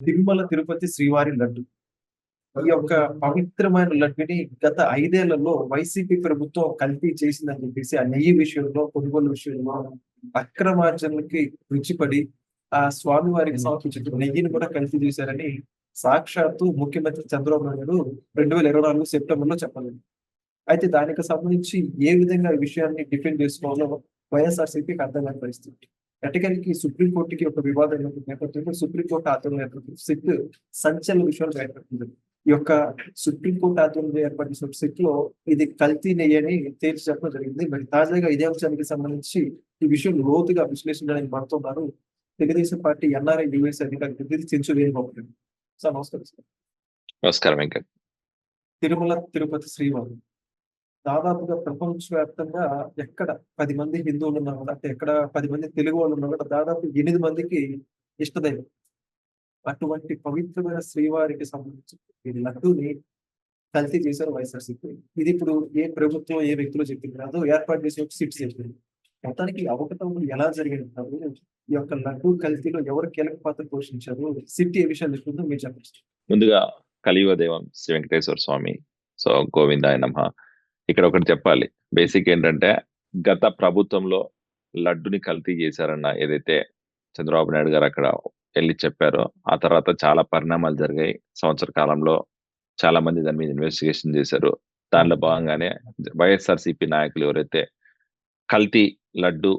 తిరుమల తిరుపతి శ్రీవారి లడ్డు. ఈ యొక్క పవిత్రమైన లడ్డుని గత 5 ఏళ్లలో వైసీపీ ప్రభుత్వం కల్తీ చేసిందని చెప్పేసి, ఆ నెయ్యి విషయంలో, కొనుగోలు విషయంలో అక్రమార్జనలకి రుచిపడి, ఆ స్వామివారికి సమర్పించిన నెయ్యిని కూడా కల్తీ చేశారని సాక్షాత్తు ముఖ్యమంత్రి చంద్రబాబు నాయుడు 2024 సెప్టెంబర్‌లో చెప్పలేదు. అయితే దానికి సంబంధించి ఏ విధంగా ఈ విషయాన్ని డిఫెండ్ చేసుకోవాలో వైఎస్ఆర్‌సీపీకి అర్థం కాని పరిస్థితి. ఎట్టకేలకి సుప్రీం కోర్ట్‌కి ఒక వివాదం నేపథ్యంలో సుప్రీం కోర్ట్ ఆధ్వర్యంలో సిట్ సంచలన విషయాలు బయటపెట్టింది. ఈ యొక్క సుప్రీం కోర్ట్ ఆధ్వర్యంలో ఏర్పడిన సిట్‌లో ఇది కల్తీ నెయ్యని తేల్చి చెప్పడం జరిగింది. మరి తాజాగా ఇదే అంశానికి సంబంధించి ఈ విషయం లోతుగా విశ్లేషించడానికి మనతోన్నారు తెలుగుదేశం పార్టీ ఎన్ఆర్ఐ యూఎస్ అధికారి చెంచు వేణుగోపాల్ గారు. సార్ నమస్కారం సార్. నమస్కారం వెంకట్. తిరుమల తిరుపతి శ్రీవారు దాదాపుగా ప్రపంచవ్యాప్తంగా ఎక్కడ 10 మంది హిందువులు ఉన్నా కూడా, అంటే ఎక్కడ 10 మంది తెలుగు వాళ్ళు ఉన్నా కూడా దాదాపు 8 మందికి ఇష్టదైవం. అటువంటి పవిత్రమైన శ్రీవారికి సంబంధించి ఈ లడ్డూని కల్తీ చేశారు వైఎస్ఆర్‌సీపీ. ఇది ఇప్పుడు ఏ ప్రభుత్వం, ఏ వ్యక్తులు చెప్పింది కాదు, ఏర్పాటు చేసే ఒక సిట్ చెప్పింది. మొత్తానికి ఈ అవకతవకలు ఎలా జరిగినంటారు? ఈ యొక్క లడ్డూ కల్తీలో ఎవరు కీలక పాత్ర పోషించారు? సిట్ ఏ విషయాలు చెప్తుందో మీరు చెప్పండి. ముందుగా కలియుగ దైవం శ్రీ వెంకటేశ్వర స్వామి, సో గోవిందాయ నమః. ఇక్కడ ఒకటి చెప్పాలి. బేసిక్ ఏంటంటే, గత ప్రభుత్వంలో లడ్డుని కల్తీ చేశారన్న ఏదైతే చంద్రబాబు నాయుడు గారు అక్కడ వెళ్ళి చెప్పారో, ఆ తర్వాత చాలా పరిణామాలు జరిగాయి. సంవత్సర కాలంలో చాలా మంది దాని మీద ఇన్వెస్టిగేషన్ చేశారు. దానిలో భాగంగానే వైఎస్ఆర్‌సీపీ నాయకులు ఎవరైతే కల్తీ లడ్డు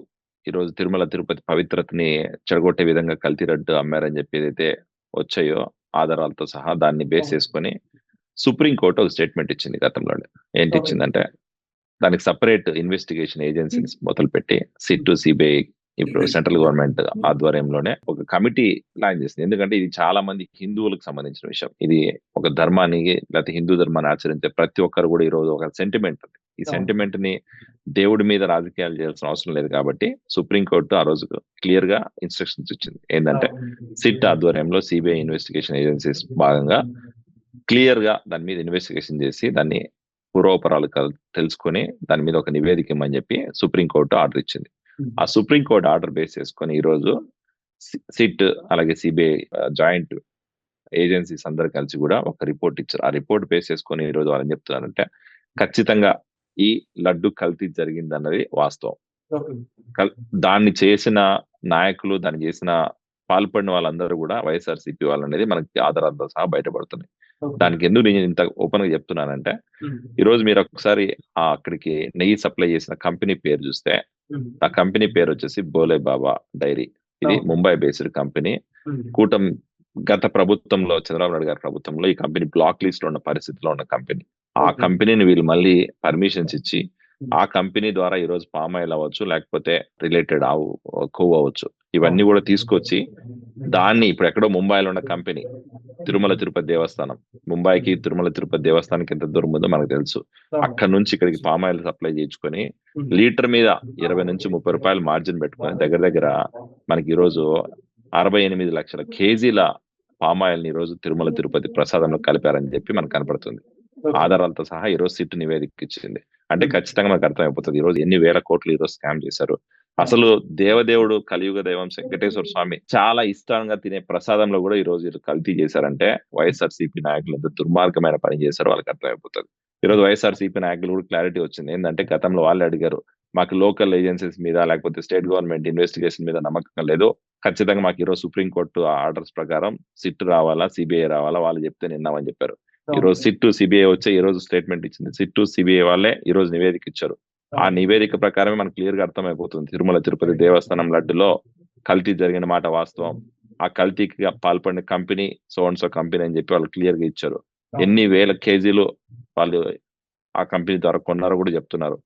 ఈరోజు తిరుమల తిరుపతి పవిత్రతని చెడగొట్టే విధంగా కల్తీ లడ్డు అమ్మారని చెప్పి ఏదైతే వచ్చాయో ఆధారాలతో సహా దాన్ని బేస్ చేసుకొని సుప్రీం కోర్టు ఒక స్టేట్మెంట్ ఇచ్చింది గతంలోనే. ఏంటి ఇచ్చిందంటే, దానికి సెపరేట్ ఇన్వెస్టిగేషన్ ఏజెన్సీస్ మొదలుపెట్టి సిట్, సిబిఐ ఇప్పుడు సెంట్రల్ గవర్నమెంట్ ఆధ్వర్యంలోనే ఒక కమిటీ ప్లాన్ చేసింది. ఎందుకంటే ఇది చాలా మంది హిందువులకు సంబంధించిన విషయం. ఇది ఒక ధర్మాన్ని, లేకపోతే హిందూ ధర్మాన్ని ఆచరించే ప్రతి ఒక్కరు కూడా ఈ రోజు ఒక సెంటిమెంట్ ఉంది. ఈ సెంటిమెంట్ ని దేవుడి మీద రాజకీయాలు చేయాల్సిన అవసరం లేదు కాబట్టి సుప్రీం కోర్టు ఆ రోజు క్లియర్ గా ఇన్స్ట్రక్షన్స్ ఇచ్చింది. ఏంటంటే, సిట్ ఆధ్వర్యంలో సిబిఐ ఇన్వెస్టిగేషన్ ఏజెన్సీస్ భాగంగా క్లియర్ గా దాని మీద ఇన్వెస్టిగేషన్ చేసి దాన్ని పూర్వపరాలు తెలుసుకొని దాని మీద ఒక నివేదిక ఇమ్మని చెప్పి సుప్రీంకోర్టు ఆర్డర్ ఇచ్చింది. ఆ సుప్రీంకోర్టు ఆర్డర్ బేస్ చేసుకొని ఈ రోజు సిట్ అలాగే సిబిఐ జాయింట్ ఏజెన్సీస్ అందరు కలిసి కూడా ఒక రిపోర్ట్ ఇచ్చారు. ఆ రిపోర్ట్ బేస్ చేసుకొని ఈ రోజు వాళ్ళని చెప్తున్నారంటే, ఖచ్చితంగా ఈ లడ్డు కల్తీ జరిగింది అన్నది వాస్తవం. దాన్ని చేసిన నాయకులు, దాన్ని చేసిన పాల్పడిన వాళ్ళందరూ కూడా వైఎస్ఆర్‌సీపీ వాళ్ళు అనేది మనకి ఆధారాలతో సహా బయటపడుతున్నాయి. దానికి ఎందుకు నేను ఇంత ఓపెన్ గా చెప్తున్నానంటే, ఈ రోజు మీరు ఒకసారి అక్కడికి నెయ్యి సప్లై చేసిన కంపెనీ పేరు చూస్తే, ఆ కంపెనీ పేరు వచ్చేసి బోలే బాబా డైరీ. ఇది ముంబై బేస్డ్ కంపెనీ. కూటమి గత ప్రభుత్వంలో, చంద్రబాబు నాయుడు గారి ప్రభుత్వంలో ఈ కంపెనీ బ్లాక్ లిస్ట్ లో ఉన్న పరిస్థితిలో ఉన్న కంపెనీ. ఆ కంపెనీని వీళ్ళు మళ్ళీ పర్మిషన్స్ ఇచ్చి, ఆ కంపెనీ ద్వారా ఈ రోజు పామ్ ఆయిల్ అవ్వచ్చు, లేకపోతే రిలేటెడ్ ఆవు కొవ్వు అవ్వచ్చు, ఇవన్నీ కూడా తీసుకొచ్చి దాన్ని ఇప్పుడు ఎక్కడో ముంబైలో ఉన్న కంపెనీ తిరుమల తిరుపతి దేవస్థానం, ముంబైకి తిరుమల తిరుపతి దేవస్థానానికి ఎంత దూరం ఉందో మనకు తెలుసు. అక్కడ నుంచి ఇక్కడికి పామ్ ఆయిల్ సప్లై చేయించుకొని లీటర్ మీద 20 నుంచి 30 రూపాయలు మార్జిన్ పెట్టుకొని దగ్గర దగ్గర మనకి ఈ రోజు 68 లక్షల కేజీల పామ్ ఆయిల్ ని ఈ రోజు తిరుమల తిరుపతి ప్రసాదంలో కలిపారని చెప్పి మనకు కనపడుతుంది. ఆధారాలతో సహా ఈ రోజు సిట్ నివేదిక ఇచ్చింది. అంటే ఖచ్చితంగా మనకు అర్థమైపోతుంది ఈ రోజు ఎన్ని వేల కోట్లు ఈ రోజు స్కామ్ చేశారు. అసలు దేవదేవుడు కలియుగ దైవం వెంకటేశ్వర స్వామి చాలా ఇష్టంగా తినే ప్రసాదంలో కూడా ఈ రోజు కల్తీ చేశారంటే వైఎస్ఆర్‌సీపీ నాయకులు ఎంత దుర్మార్గమైన పని చేశారో వాళ్ళకి అర్థమైపోతుంది. ఈ రోజు వైఎస్ఆర్‌సీపీ నాయకులు కూడా క్లారిటీ వచ్చింది. ఏంటంటే, గతంలో వాళ్ళు అడిగారు, మాకు లోకల్ ఏజెన్సీస్ మీద లేకపోతే స్టేట్ గవర్నమెంట్ ఇన్వెస్టిగేషన్ మీద నమ్మకం లేదు, ఖచ్చితంగా మాకు ఈరోజు సుప్రీంకోర్టు ఆర్డర్స్ ప్రకారం సిట్ రావాలా, సిబిఐ రావాలా, వాళ్ళు చెప్తే నిన్నామని చెప్పారు. ఈ రోజు సిట్, సిబిఐ వచ్చే ఈ రోజు స్టేట్మెంట్ ఇచ్చింది. సిట్, సిబిఐ వాళ్ళే ఈ రోజు నివేదిక ఇచ్చారు. ఆ నివేదిక ప్రకారమే మనకు క్లియర్ గా అర్థమైపోతుంది, తిరుమల తిరుపతి దేవస్థానం లడ్డులో కల్తీ జరిగిన మాట వాస్తవం. ఆ కల్తీకి పాల్పడిన company so and so company అని చెప్పి వాళ్ళు క్లియర్ గా ఇచ్చారు. ఎన్ని వేల కేజీలు వాళ్ళు ఆ కంపెనీ ద్వారా కొన్నారో కూడా చెప్తున్నారు.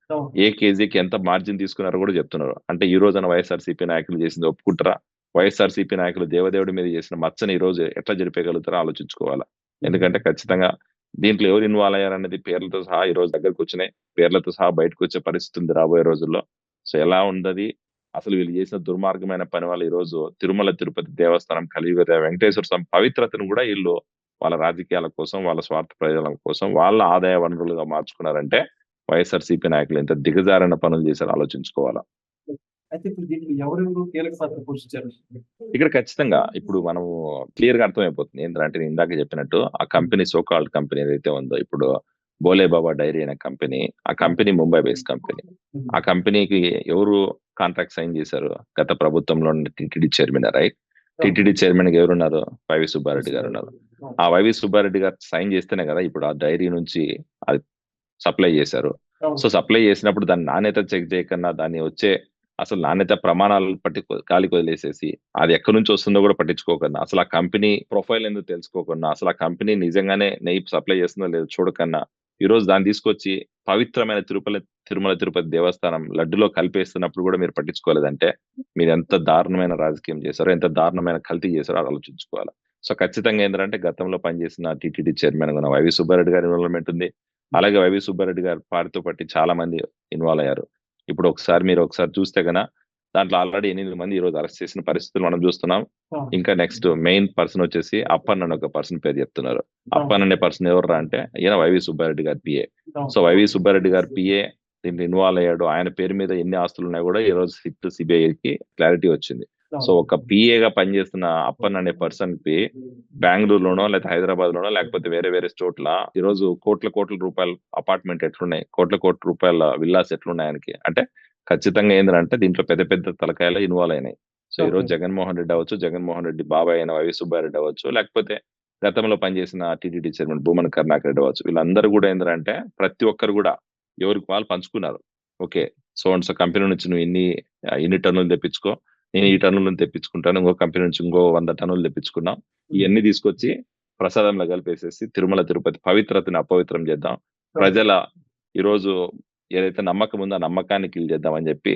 ఏ కేజీకి ఎంత మార్జిన్ తీసుకున్నారో కూడా చెప్తున్నారు. అంటే ఈ రోజున వైఎస్ఆర్‌సీపీ నాయకులు చేసింది ఒప్పుకుంటారా? వైఎస్ఆర్‌సీపీ నాయకులు దేవదేవుడి మీద చేసిన మచ్చని ఈ రోజు ఎట్లా జరిపేయగలుగుతారో ఆలోచించుకోవాలా. ఎందుకంటే ఖచ్చితంగా దీంట్లో ఎవరు ఇన్వాల్వ్ అయ్యారనేది పేర్లతో సహా ఈ రోజు దగ్గరకు వచ్చినాయి. పేర్లతో సహా బయటకు వచ్చే పరిస్థితి ఉంది రాబోయే రోజుల్లో. సో ఎలా ఉండదు అసలు వీళ్ళు చేసిన దుర్మార్గమైన పని వల్ల ఈ రోజు తిరుమల తిరుపతి దేవస్థానం కలియుగ వెంకటేశ్వర స్వామి పవిత్రతను కూడా వీళ్ళు వాళ్ళ రాజకీయాల కోసం, వాళ్ళ స్వార్థ ప్రయోజనాల కోసం, వాళ్ళ ఆదాయ వనరులుగా మార్చుకున్నారంటే వైఎస్ఆర్‌సీపీ నాయకులు ఎంత దిగజారిన పనులు చేశారో ఆలోచించుకోవాలా. అయితే ఇప్పుడు దీంట్లో ఎవరెవరు కీలక పాత్ర పోషించారు? ఇక్కడ ఖచ్చితంగా ఇప్పుడు మనము క్లియర్‌గా అర్థమైపోతుంది. ఏంటంటే నేను ఇందాక చెప్పినట్టు ఆ కంపెనీ సో కాల్డ్ కంపెనీ ఏదైతే ఉందో ఇప్పుడు భోలే బాబా డైరీ అనే కంపెనీ, ఆ కంపెనీ ముంబై బేస్డ్ కంపెనీ. ఆ కంపెనీకి ఎవరు కాంట్రాక్ట్ సైన్ చేశారు? గత ప్రభుత్వంలో ఉన్న టీటీడీ చైర్మన్ రైట్? టీటీడీ చైర్మన్‌గా ఎవరున్నారు? వైవి సుబ్బారెడ్డి గారున్నారు. ఆ వైవి సుబ్బారెడ్డి గారు సైన్ చేస్తేనే కదా ఇప్పుడు ఆ డైరీ నుంచి అది సప్లై చేశారు. సో, సప్లై చేసినప్పుడు దాని నాణ్యత చెక్ చేయకన్నా దాన్ని వచ్చే అసలు నాణ్యత ప్రమాణాలు గాలికి వదిలేసేసి, అది ఎక్కడి నుంచి వస్తుందో కూడా పట్టించుకోకన్నా, అసలు ఆ కంపెనీ ప్రొఫైల్ ఎందుకు తెలుసుకోకన్నా, అసలు ఆ కంపెనీ నిజంగానే నెయ్యి సప్లై చేస్తుందో లేదో చూడకన్నా, ఈరోజు దాన్ని తీసుకొచ్చి పవిత్రమైన తిరుమల తిరుపతి దేవస్థానం లడ్డులో కలిపేస్తున్నప్పుడు కూడా మీరు పట్టించుకోలేదంటే, మీరెంత దారుణమైన రాజకీయం చేశారో, ఎంత దారుణమైన కల్తీ చేశారో ఆలోచించుకోవాలి. సో, ఖచ్చితంగా ఏందంటే గతంలో పనిచేసిన టీటీడీ చైర్మన్ ఉన్న వైవి సుబ్బారెడ్డి గారి ఇన్వాల్వ్‌మెంట్ ఉంది. అలాగే వైవి సుబ్బారెడ్డి గారు వారితో పాటు చాలా మంది ఇన్వాల్వ్ అయ్యారు. ఇప్పుడు మీరు ఒకసారి చూస్తే దాంట్లో ఆల్రెడీ 8 మంది ఈరోజు అరెస్ట్ చేసిన పరిస్థితులు మనం చూస్తున్నాం. ఇంకా నెక్స్ట్ మెయిన్ పర్సన్ వచ్చేసి అప్పన్ అనే ఒక పర్సన్ పేరు చెప్తున్నారు. అప్పన్ అనే పర్సన్ ఎవర్రా అంటే ఈయన వైవి సుబ్బారెడ్డి గారి పిఏ. సో వైవి సుబ్బారెడ్డి గారి పిఏ దీంట్లో ఇన్వాల్వ్ అయ్యాడు. ఆయన పేరు మీద ఎన్ని ఆస్తులు ఉన్నాయో కూడా ఈ రోజు సిట్ సిబిఐకి క్లారిటీ వచ్చింది. సో ఒక పిఏగా పనిచేస్తున్న అప్పన్ అనే పర్సన్ కి బెంగళూరులోనో లేకపోతే హైదరాబాద్ లోనో లేకపోతే వేరే చోట్ల ఈ రోజు కోట్ల రూపాయల అపార్ట్మెంట్ ఎట్లున్నాయి, కోట్ల రూపాయల విల్లాస్ ఎట్లున్నాయి ఆయనకి అంటే ఖచ్చితంగా ఏంటంటే దీంట్లో పెద్ద తలకాయలు ఇన్వాల్వ్ అయినాయి. సో ఈ రోజు జగన్మోహన్ రెడ్డి అవ్వచ్చు, జగన్మోహన్ రెడ్డి బాబాయ్ అయిన వైవి సుబ్బారెడ్డి అవ్వచ్చు, లేకపోతే గతంలో పనిచేసిన టీటీడీ చైర్మన్ భూమన కరుణాకర్ రెడ్డి అవ్వచ్చు, వీళ్ళందరూ కూడా ఏంటంటే ప్రతి ఒక్కరు కూడా ఎవరికి వాళ్ళు పంచుకున్నారు. Okay, so and so company నుంచి నువ్వు ఇన్ని టన్నులు తెప్పించుకో, నేను ఈ టన్నులను తెప్పించుకుంటాను, ఇంకో కంపెనీ నుంచి ఇంకో 100 టన్నులు తెప్పించుకున్నాం, ఇవన్నీ తీసుకొచ్చి ప్రసాదంలో కలిపేసేసి తిరుమల తిరుపతి పవిత్రతని అపవిత్రం చేద్దాం, ప్రజల ఈరోజు ఏదైతే నమ్మకం ఉందో ఆ నమ్మకాన్ని కిల్ చేద్దామని చెప్పి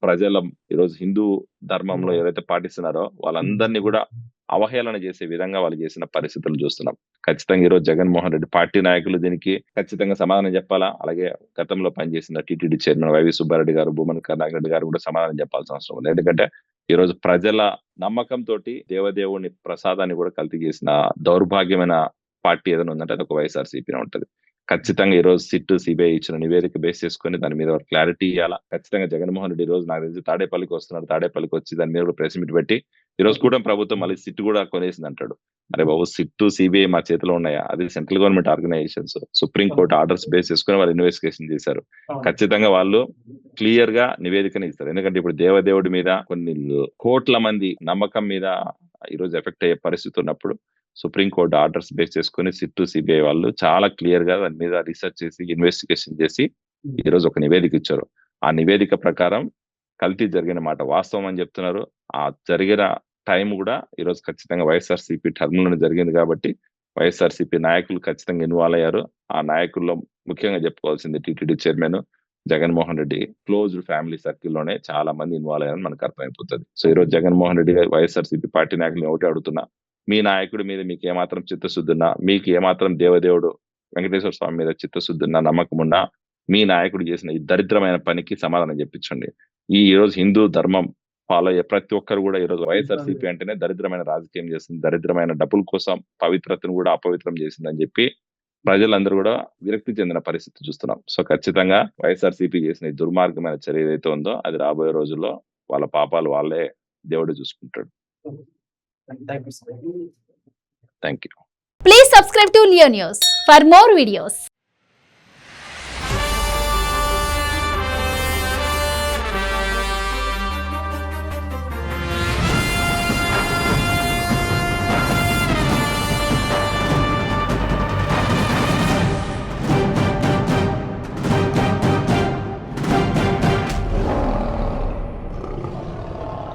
ప్రజల ఈరోజు హిందూ ధర్మంలో ఏదైతే పాటిస్తున్నారో వాళ్ళందరినీ కూడా అవహేళన చేసే విధంగా వాళ్ళు చేసిన పరిస్థితులు చూస్తున్నాం. ఖచ్చితంగా ఈరోజు జగన్మోహన్ రెడ్డి పార్టీ నాయకులు దీనికి ఖచ్చితంగా సమాధానం చెప్పాలా. అలాగే గతంలో పనిచేసిన టీటీడీ చైర్మన్ వైవి సుబ్బారెడ్డి గారు, భూమన కరుణాకర్ రెడ్డి గారు కూడా సమాధానం చెప్పాల్సిన అవసరం ఉంది. ఎందుకంటే ఈ రోజు ప్రజల నమ్మకంతో దేవదేవుని ప్రసాదాన్ని కూడా కల్తీ చేసిన దౌర్భాగ్యమైన పార్టీ ఏదైనా ఉందంటే అది ఒక వైఎస్ఆర్సీపీ ఉంటది. ఖచ్చితంగా ఈ రోజు సిట్ సిబిఐ ఇచ్చిన నివేదిక బేస్ చేసుకుని దాని మీద క్లారిటీ ఇవ్వాలా. ఖచ్చితంగా జగన్మోహన్ రెడ్డి ఈ రోజు నాకు తెలిసి తాడేపల్లికి వస్తున్నాడు, తాడేపల్లికి వచ్చి దాని మీద కూడా ప్రెస్ మీట్ పెట్టి ఈ రోజు కూడా ప్రభుత్వం మళ్ళీ సిట్ కూడా కొనేసింది అంటాడు. అరే బాబు, సిట్ సిబిఐ మా చేతిలో ఉన్నాయా? అది central government organisations, supreme court orders base చేసుకుని వాళ్ళు ఇన్వెస్టిగేషన్ చేశారు. ఖచ్చితంగా వాళ్ళు క్లియర్ గా నివేదికను ఇస్తారు. ఎందుకంటే ఇప్పుడు దేవదేవుడి మీద కొన్ని కోట్ల మంది నమ్మకం మీద ఈ రోజు ఎఫెక్ట్ అయ్యే పరిస్థితి ఉన్నప్పుడు సుప్రీం కోర్టు ఆర్డర్స్ బేస్ చేసుకుని సిట్ సిబిఐ వాళ్ళు చాలా క్లియర్ గా దాని మీద రీసెర్చ్ చేసి ఇన్వెస్టిగేషన్ చేసి ఈ రోజు ఒక నివేదిక ఇచ్చారు. ఆ నివేదిక ప్రకారం కల్తీ జరిగిన మాట వాస్తవం అని చెప్తున్నారు. ఆ జరిగిన టైం కూడా ఈ రోజు ఖచ్చితంగా వైఎస్ఆర్సీపీ టర్మ్లోనే జరిగింది కాబట్టి వైఎస్ఆర్సీపీ నాయకులు ఖచ్చితంగా ఇన్వాల్వ్ అయ్యారు. ఆ నాయకుల్లో ముఖ్యంగా చెప్పుకోవాల్సింది TTD chairman Jaganmohan Reddy closed family సర్కిల్లోనే చాలా మంది ఇన్వాల్వ్ అయ్యారని మనకు అర్థమైపోతుంది. సో ఈ రోజు జగన్మోహన్ రెడ్డి వైఎస్ఆర్సీపీ పార్టీ నాయకులు ఒకటే అడుగుతున్నా, మీ నాయకుడి మీద మీకు ఏమాత్రం చిత్తశుద్ధి ఉన్నా, మీకు ఏమాత్రం దేవదేవుడు వెంకటేశ్వర స్వామి మీద చిత్తశుద్ధి ఉన్నా, నమ్మకం ఉన్నా, మీ నాయకుడు చేసిన ఈ దరిద్రమైన పనికి సమాధానం చెప్పించండి. ఈ రోజు హిందూ ధర్మం ఫాలో అయ్యే ప్రతి ఒక్కరు కూడా ఈ రోజు వైఎస్ఆర్సీపీ అంటేనే దరిద్రమైన రాజకీయం చేస్తుంది, దరిద్రమైన డబ్బుల కోసం పవిత్రతను కూడా అపవిత్రం చేసిందని చెప్పి ప్రజలందరూ కూడా విరక్తి చెందిన పరిస్థితి చూస్తున్నాం. సో ఖచ్చితంగా వైఎస్ఆర్సీపీ చేసిన ఈ దుర్మార్గమైన చర్య ఏదైతే ఉందో అది రాబోయే రోజుల్లో వాళ్ళ పాపాలు వాళ్ళే దేవుడు చూసుకుంటాడు. Thank you. Please subscribe to Leo News for more videos.